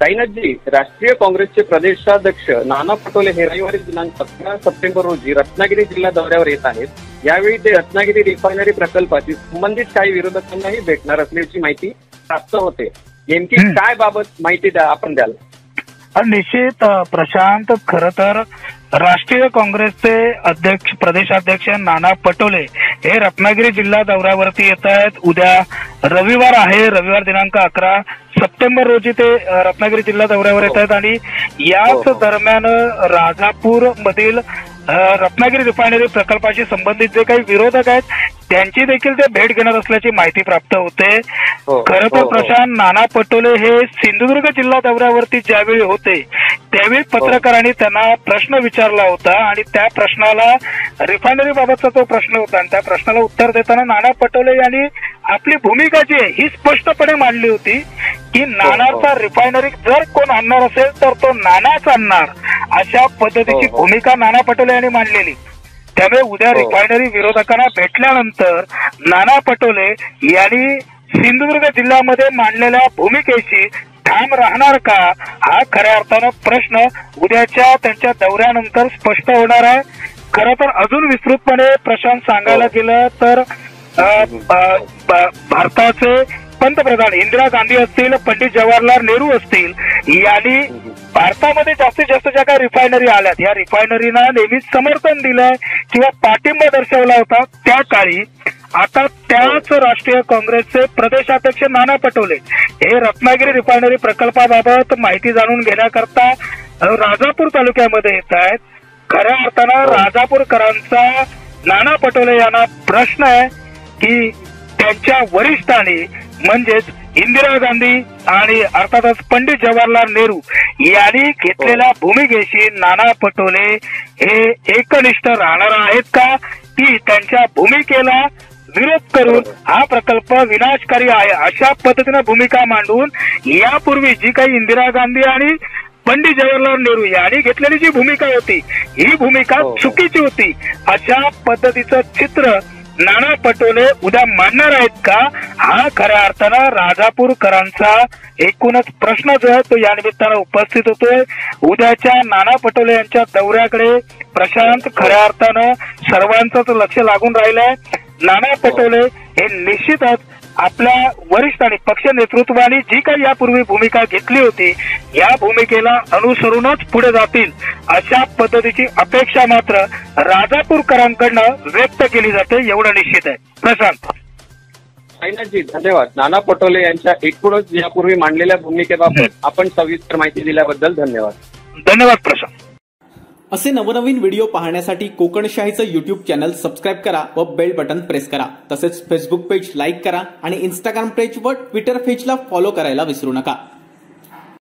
साईनाथजी, राष्ट्रीय काँग्रेसचे प्रदेशाध्यक्ष नाना पटोले हे रविवारी दिनांक 17 सप्टेंबर रोजी रत्नागिरी जिल्हा दौऱ्यावर येत आहेत। यावेळी ते रत्नागिरी रिफायनरी प्रकल्पाशी संबंधित काही विरोधकांनाही भेटणार असल्याची माहिती प्राप्त होते। नेमकी काय बाबत माहिती आपण द्याल? निश्चित प्रशांत, खरं तर राष्ट्रीय काँग्रेसचे अध्यक्ष प्रदेशाध्यक्ष नाना पटोले हे रत्नागिरी जिल्हा दौऱ्यावरती येत आहेत। उद्या रविवार आहे, रविवार दिनांक 11 सप्टेंबर रोजी ते रत्नागिरी जिल्हा दौऱ्यावर येत आहेत आणि याच दरम्यान राजापूर मधील रत्नागिरी रिफायनरी प्रकल्पाशी संबंधित जे काही विरोधक आहेत त्यांची देखील ते भेट घेणार असल्याची माहिती प्राप्त होते। खरं तर प्रशांत, नाना पटोले हे सिंधुदुर्ग जिल्हा दौऱ्यावरती ज्यावेळी होते त्यावेळी पत्रकारांनी त्यांना प्रश्न विचारला होता आणि त्या प्रश्नाला रिफायनरी बाबतचा तो प्रश्न होता आणि त्या प्रश्नाला उत्तर देताना नाना पटोले यांनी आपली भूमिका जी आहे ही स्पष्टपणे मांडली होती की नानाचा रिफायनरी जर कोण आणणार असेल तर तो नानाच आणणार, अशा पद्धतीची भूमिका नाना पटोले यांनी मांडलेली। त्यामुळे उद्या रिफायनरी विरोधकांना भेटल्यानंतर नाना पटोले यांनी सिंधुदुर्ग जिल्ह्यामध्ये मांडलेल्या भूमिकेशी ठाम राहणार का, हा खऱ्या अर्थानं प्रश्न उद्याच्या त्यांच्या दौऱ्यानंतर स्पष्ट होणार आहे। खरं तर अजून विस्तृतपणे प्रशांत सांगायला गेलं तर भारताचे पंतप्रधान इंदिरा गांधी असतील, पंडित जवाहरलाल नेहरू असतील यांनी भारतामध्ये जास्तीत जास्त ज्या काही रिफायनरी आल्यात या रिफायनरीना नेहमीच समर्थन दिलंय किंवा पाठिंबा दर्शवला होता त्या काळी। आता त्याच राष्ट्रीय काँग्रेसचे प्रदेशाध्यक्ष नाना पटोले हे रत्नागिरी रिफायनरी प्रकल्पाबाबत माहिती जाणून घेण्याकरता राजापूर तालुक्यामध्ये येत आहेत। खऱ्या अर्थानं राजापूरकरांचा नाना पटोले यांना प्रश्न आहे की त्यांच्या वरिष्ठांनी म्हणजेच इंदिरा गांधी आणि अर्थातच पंडित जवाहरलाल नेहरू यांनी घेतलेल्या भूमिकेशी नाना पटोले हे एकनिष्ठ राहणार आहेत का, की त्यांच्या भूमिकेला विरोध करून हा प्रकल्प विनाशकारी आहे अशा पद्धतीने भूमिका मांडून यापूर्वी जी काही इंदिरा गांधी आणि पंडित जवाहरलाल नेहरू यांनी घेतलेली जी भूमिका होती ही भूमिका चुकीची होती अशा पद्धतीचं चित्र नाना पटोले उद्या मांडणार आहेत का, हा खऱ्या अर्थानं राजापूरकरांचा एकूणच प्रश्न जो आहे तो या निमित्तानं उपस्थित होतोय। उद्याच्या नाना पटोले यांच्या दौऱ्याकडे प्रशांत, खऱ्या अर्थानं सर्वांचंच लक्ष लागून राहिलंय। नाना पटोले हे निश्चितच आपल्या वरिष्ठांनी पक्ष नेतृत्वाने जी काही यापूर्वी भूमिका घेतली होती या भूमिकेला अनुसरूनच पुढे जातील अशा पद्धतीची अपेक्षा मात्र राजापूरकरांकडनं व्यक्त केली जाते, एवढं निश्चित आहे। प्रशांत, साईनाथजी धन्यवाद। नाना पटोले यांच्या एकूणच यापूर्वी मांडलेल्या भूमिकेबाबत आपण सविस्तर माहिती दिल्याबद्दल धन्यवाद। धन्यवाद प्रशांत। असे नवनवीन व्हिडिओ पाहण्यासाठी कोकणशाहीचं युट्यूब चॅनल सबस्क्राईब करा व बेल बटन प्रेस करा। तसेच फेसबुक पेज लाईक करा आणि इंस्टाग्राम पेज व ट्विटर पेजला फॉलो करायला विसरू नका।